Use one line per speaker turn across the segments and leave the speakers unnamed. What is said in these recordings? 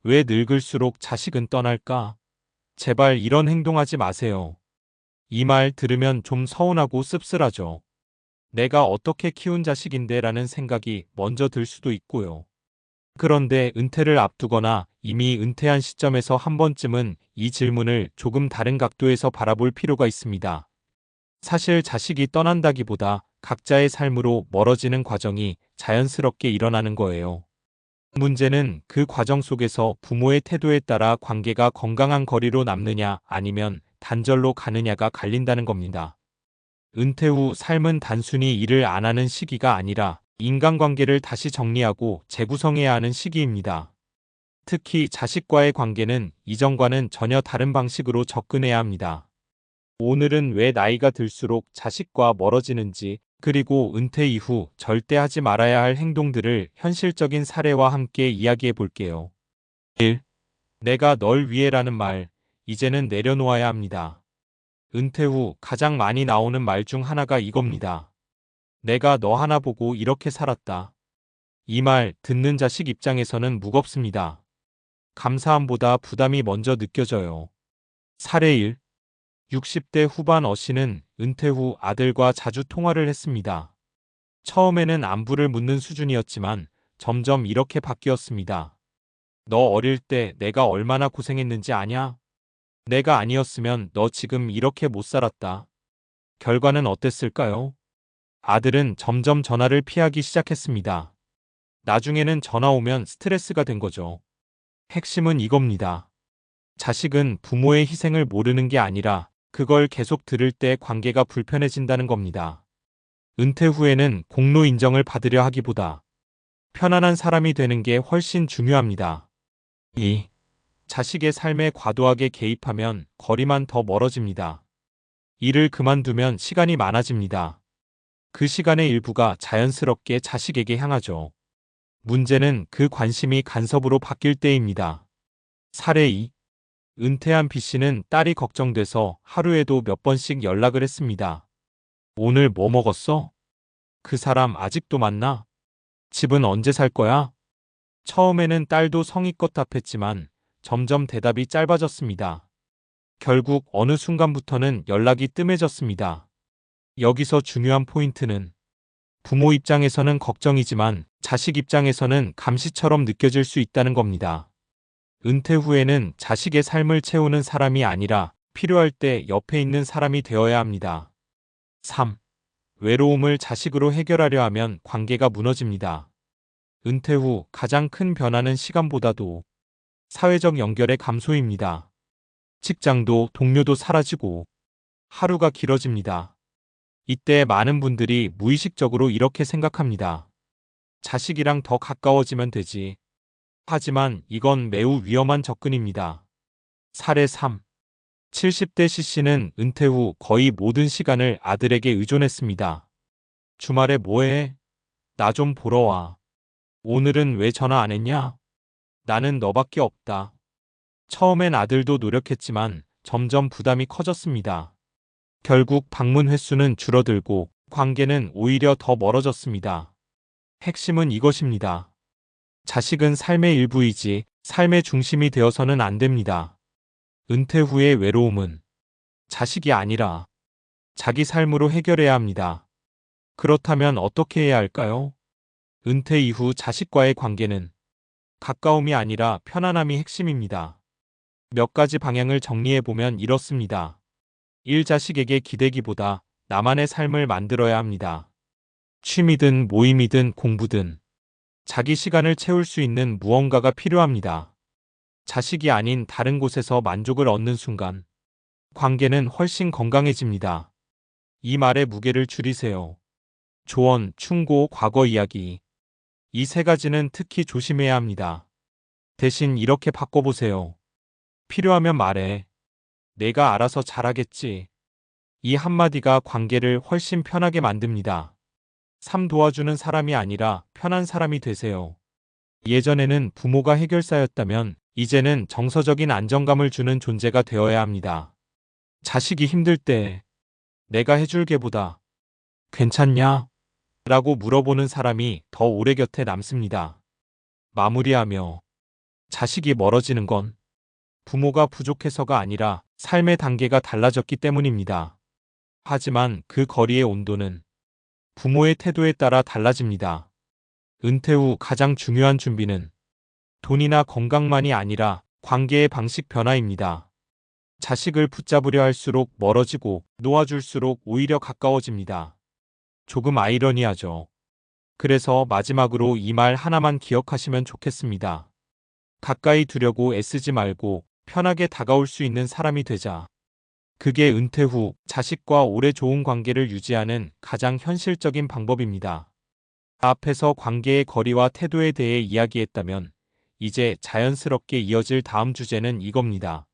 왜 늙을수록 자식은 떠날까? 제발 이런 행동하지 마세요. 이 말 들으면 좀 서운하고 씁쓸하죠. 내가 어떻게 키운 자식인데 라는 생각이 먼저 들 수도 있고요. 그런데 은퇴를 앞두거나 이미 은퇴한 시점에서 한 번쯤은 이 질문을 조금 다른 각도에서 바라볼 필요가 있습니다. 사실 자식이 떠난다기보다 각자의 삶으로 멀어지는 과정이 자연스럽게 일어나는 거예요. 문제는 그 과정 속에서 부모의 태도에 따라 관계가 건강한 거리로 남느냐 아니면 단절로 가느냐가 갈린다는 겁니다. 은퇴 후 삶은 단순히 일을 안 하는 시기가 아니라 인간관계를 다시 정리하고 재구성해야 하는 시기입니다. 특히 자식과의 관계는 이전과는 전혀 다른 방식으로 접근해야 합니다. 오늘은 왜 나이가 들수록 자식과 멀어지는지, 그리고 은퇴 이후 절대 하지 말아야 할 행동들을 현실적인 사례와 함께 이야기해 볼게요. 1. 내가 널 위해라는 말, 이제는 내려놓아야 합니다. 은퇴 후 가장 많이 나오는 말 중 하나가 이겁니다. 내가 너 하나 보고 이렇게 살았다. 이 말 듣는 자식 입장에서는 무겁습니다. 감사함보다 부담이 먼저 느껴져요. 사례 1. 60대 후반 어씨는 은퇴 후 아들과 자주 통화를 했습니다. 처음에는 안부를 묻는 수준이었지만 점점 이렇게 바뀌었습니다. 너 어릴 때 내가 얼마나 고생했는지 아냐? 내가 아니었으면 너 지금 이렇게 못 살았다. 결과는 어땠을까요? 아들은 점점 전화를 피하기 시작했습니다. 나중에는 전화 오면 스트레스가 된 거죠. 핵심은 이겁니다. 자식은 부모의 희생을 모르는 게 아니라 그걸 계속 들을 때 관계가 불편해진다는 겁니다. 은퇴 후에는 공로 인정을 받으려 하기보다 편안한 사람이 되는 게 훨씬 중요합니다. 2. 자식의 삶에 과도하게 개입하면 거리만 더 멀어집니다. 일을 그만두면 시간이 많아집니다. 그 시간의 일부가 자연스럽게 자식에게 향하죠. 문제는 그 관심이 간섭으로 바뀔 때입니다. 사례 2. 은퇴한 B씨는 딸이 걱정돼서 하루에도 몇 번씩 연락을 했습니다. 오늘 뭐 먹었어? 그 사람 아직도 만나? 집은 언제 살 거야? 처음에는 딸도 성의껏 답했지만 점점 대답이 짧아졌습니다. 결국 어느 순간부터는 연락이 뜸해졌습니다. 여기서 중요한 포인트는 부모 입장에서는 걱정이지만 자식 입장에서는 감시처럼 느껴질 수 있다는 겁니다. 은퇴 후에는 자식의 삶을 채우는 사람이 아니라 필요할 때 옆에 있는 사람이 되어야 합니다. 3. 외로움을 자식으로 해결하려 하면 관계가 무너집니다. 은퇴 후 가장 큰 변화는 시간보다도 사회적 연결의 감소입니다. 직장도 동료도 사라지고 하루가 길어집니다. 이때 많은 분들이 무의식적으로 이렇게 생각합니다. 자식이랑 더 가까워지면 되지. 하지만 이건 매우 위험한 접근입니다. 사례 3. 70대 C씨는 은퇴 후 거의 모든 시간을 아들에게 의존했습니다. 주말에 뭐해? 나 좀 보러 와. 오늘은 왜 전화 안 했냐? 나는 너밖에 없다. 처음엔 아들도 노력했지만 점점 부담이 커졌습니다. 결국 방문 횟수는 줄어들고 관계는 오히려 더 멀어졌습니다. 핵심은 이것입니다. 자식은 삶의 일부이지 삶의 중심이 되어서는 안 됩니다. 은퇴 후의 외로움은 자식이 아니라 자기 삶으로 해결해야 합니다. 그렇다면 어떻게 해야 할까요? 은퇴 이후 자식과의 관계는 가까움이 아니라 편안함이 핵심입니다. 몇 가지 방향을 정리해보면 이렇습니다. 1. 자식에게 기대기보다 나만의 삶을 만들어야 합니다. 취미든 모임이든 공부든 자기 시간을 채울 수 있는 무언가가 필요합니다. 자식이 아닌 다른 곳에서 만족을 얻는 순간 관계는 훨씬 건강해집니다. 이 말의 무게를 줄이세요. 조언, 충고, 과거 이야기. 이 세 가지는 특히 조심해야 합니다. 대신 이렇게 바꿔보세요. 필요하면 말해. 내가 알아서 잘하겠지. 이 한마디가 관계를 훨씬 편하게 만듭니다. 3. 도와주는 사람이 아니라 편한 사람이 되세요. 예전에는 부모가 해결사였다면 이제는 정서적인 안정감을 주는 존재가 되어야 합니다. 자식이 힘들 때 내가 해줄게보다 괜찮냐? 라고 물어보는 사람이 더 오래 곁에 남습니다. 마무리하며 자식이 멀어지는 건 부모가 부족해서가 아니라 삶의 단계가 달라졌기 때문입니다. 하지만 그 거리의 온도는 부모의 태도에 따라 달라집니다. 은퇴 후 가장 중요한 준비는 돈이나 건강만이 아니라 관계의 방식 변화입니다. 자식을 붙잡으려 할수록 멀어지고 놓아줄수록 오히려 가까워집니다. 조금 아이러니하죠. 그래서 마지막으로 이 말 하나만 기억하시면 좋겠습니다. 가까이 두려고 애쓰지 말고 편하게 다가올 수 있는 사람이 되자. 그게 은퇴 후 자식과 오래 좋은 관계를 유지하는 가장 현실적인 방법입니다. 앞에서 관계의 거리와 태도에 대해 이야기했다면 이제 자연스럽게 이어질 다음 주제는 이겁니다.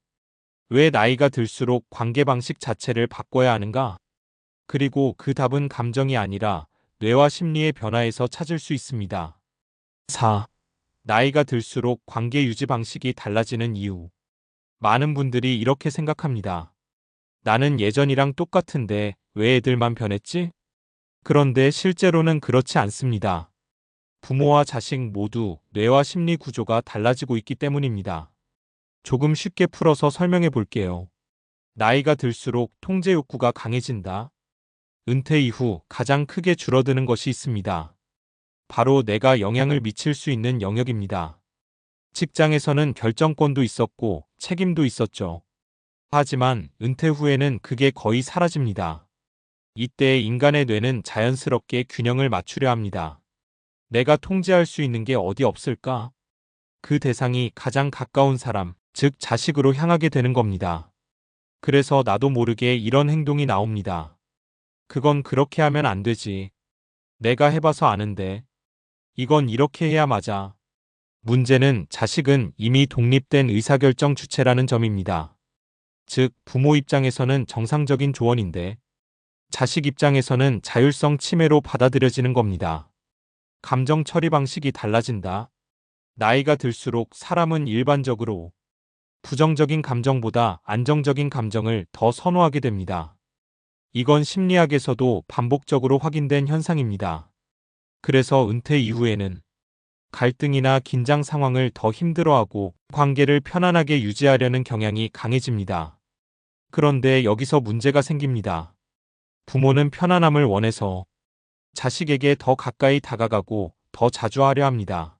왜 나이가 들수록 관계 방식 자체를 바꿔야 하는가? 그리고 그 답은 감정이 아니라 뇌와 심리의 변화에서 찾을 수 있습니다. 4. 나이가 들수록 관계 유지 방식이 달라지는 이유. 많은 분들이 이렇게 생각합니다. 나는 예전이랑 똑같은데 왜 애들만 변했지? 그런데 실제로는 그렇지 않습니다. 부모와 자식 모두 뇌와 심리 구조가 달라지고 있기 때문입니다. 조금 쉽게 풀어서 설명해 볼게요. 나이가 들수록 통제 욕구가 강해진다. 은퇴 이후 가장 크게 줄어드는 것이 있습니다. 바로 내가 영향을 미칠 수 있는 영역입니다. 직장에서는 결정권도 있었고 책임도 있었죠. 하지만 은퇴 후에는 그게 거의 사라집니다. 이때 인간의 뇌는 자연스럽게 균형을 맞추려 합니다. 내가 통제할 수 있는 게 어디 없을까? 그 대상이 가장 가까운 사람, 즉 자식으로 향하게 되는 겁니다. 그래서 나도 모르게 이런 행동이 나옵니다. 그건 그렇게 하면 안 되지. 내가 해봐서 아는데. 이건 이렇게 해야 맞아. 문제는 자식은 이미 독립된 의사결정 주체라는 점입니다. 즉, 부모 입장에서는 정상적인 조언인데 자식 입장에서는 자율성 침해로 받아들여지는 겁니다. 감정 처리 방식이 달라진다. 나이가 들수록 사람은 일반적으로 부정적인 감정보다 안정적인 감정을 더 선호하게 됩니다. 이건 심리학에서도 반복적으로 확인된 현상입니다. 그래서 은퇴 이후에는 갈등이나 긴장 상황을 더 힘들어하고 관계를 편안하게 유지하려는 경향이 강해집니다. 그런데 여기서 문제가 생깁니다. 부모는 편안함을 원해서 자식에게 더 가까이 다가가고 더 자주 하려 합니다.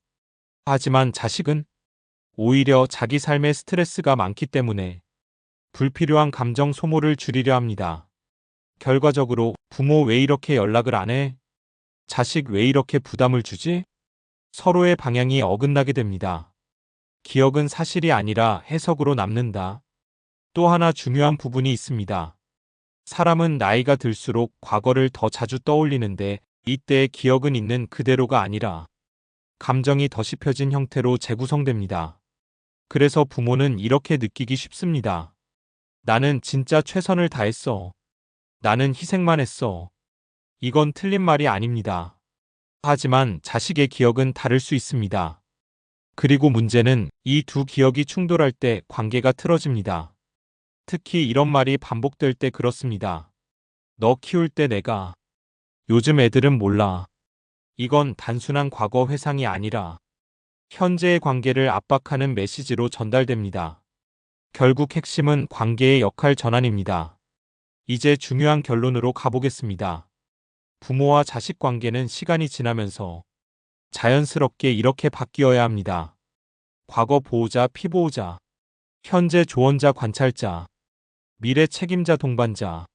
하지만 자식은 오히려 자기 삶에 스트레스가 많기 때문에 불필요한 감정 소모를 줄이려 합니다. 결과적으로 부모 왜 이렇게 연락을 안 해? 자식 왜 이렇게 부담을 주지? 서로의 방향이 어긋나게 됩니다. 기억은 사실이 아니라 해석으로 남는다. 또 하나 중요한 부분이 있습니다. 사람은 나이가 들수록 과거를 더 자주 떠올리는데 이때의 기억은 있는 그대로가 아니라 감정이 더 씹혀진 형태로 재구성됩니다. 그래서 부모는 이렇게 느끼기 쉽습니다. 나는 진짜 최선을 다했어. 나는 희생만 했어. 이건 틀린 말이 아닙니다. 하지만 자식의 기억은 다를 수 있습니다. 그리고 문제는 이 두 기억이 충돌할 때 관계가 틀어집니다. 특히 이런 말이 반복될 때 그렇습니다. 너 키울 때 내가. 요즘 애들은 몰라. 이건 단순한 과거 회상이 아니라 현재의 관계를 압박하는 메시지로 전달됩니다. 결국 핵심은 관계의 역할 전환입니다. 이제 중요한 결론으로 가보겠습니다. 부모와 자식 관계는 시간이 지나면서 자연스럽게 이렇게 바뀌어야 합니다. 과거 보호자, 피보호자, 현재 조언자, 관찰자, 미래 책임자, 동반자.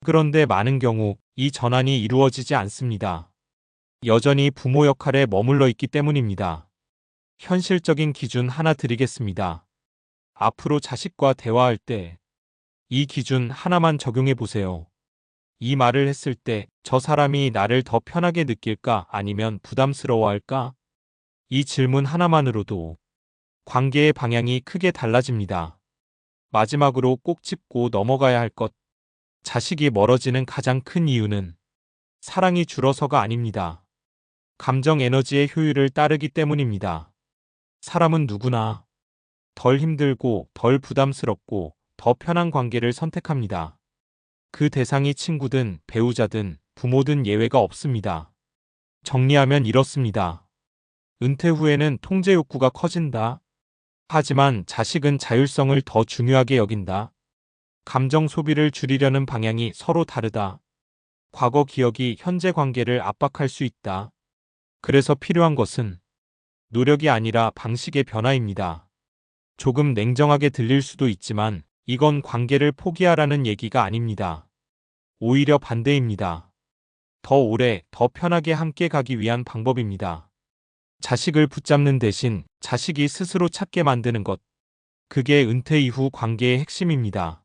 그런데 많은 경우 이 전환이 이루어지지 않습니다. 여전히 부모 역할에 머물러 있기 때문입니다. 현실적인 기준 하나 드리겠습니다. 앞으로 자식과 대화할 때 이 기준 하나만 적용해 보세요. 이 말을 했을 때 저 사람이 나를 더 편하게 느낄까 아니면 부담스러워할까? 이 질문 하나만으로도 관계의 방향이 크게 달라집니다. 마지막으로 꼭 짚고 넘어가야 할 것. 자식이 멀어지는 가장 큰 이유는 사랑이 줄어서가 아닙니다. 감정 에너지의 효율을 따르기 때문입니다. 사람은 누구나 덜 힘들고 덜 부담스럽고 더 편한 관계를 선택합니다. 그 대상이 친구든 배우자든 부모든 예외가 없습니다. 정리하면 이렇습니다. 은퇴 후에는 통제 욕구가 커진다. 하지만 자식은 자율성을 더 중요하게 여긴다. 감정 소비를 줄이려는 방향이 서로 다르다. 과거 기억이 현재 관계를 압박할 수 있다. 그래서 필요한 것은 노력이 아니라 방식의 변화입니다. 조금 냉정하게 들릴 수도 있지만 이건 관계를 포기하라는 얘기가 아닙니다. 오히려 반대입니다. 더 오래, 더 편하게 함께 가기 위한 방법입니다. 자식을 붙잡는 대신 자식이 스스로 찾게 만드는 것. 그게 은퇴 이후 관계의 핵심입니다.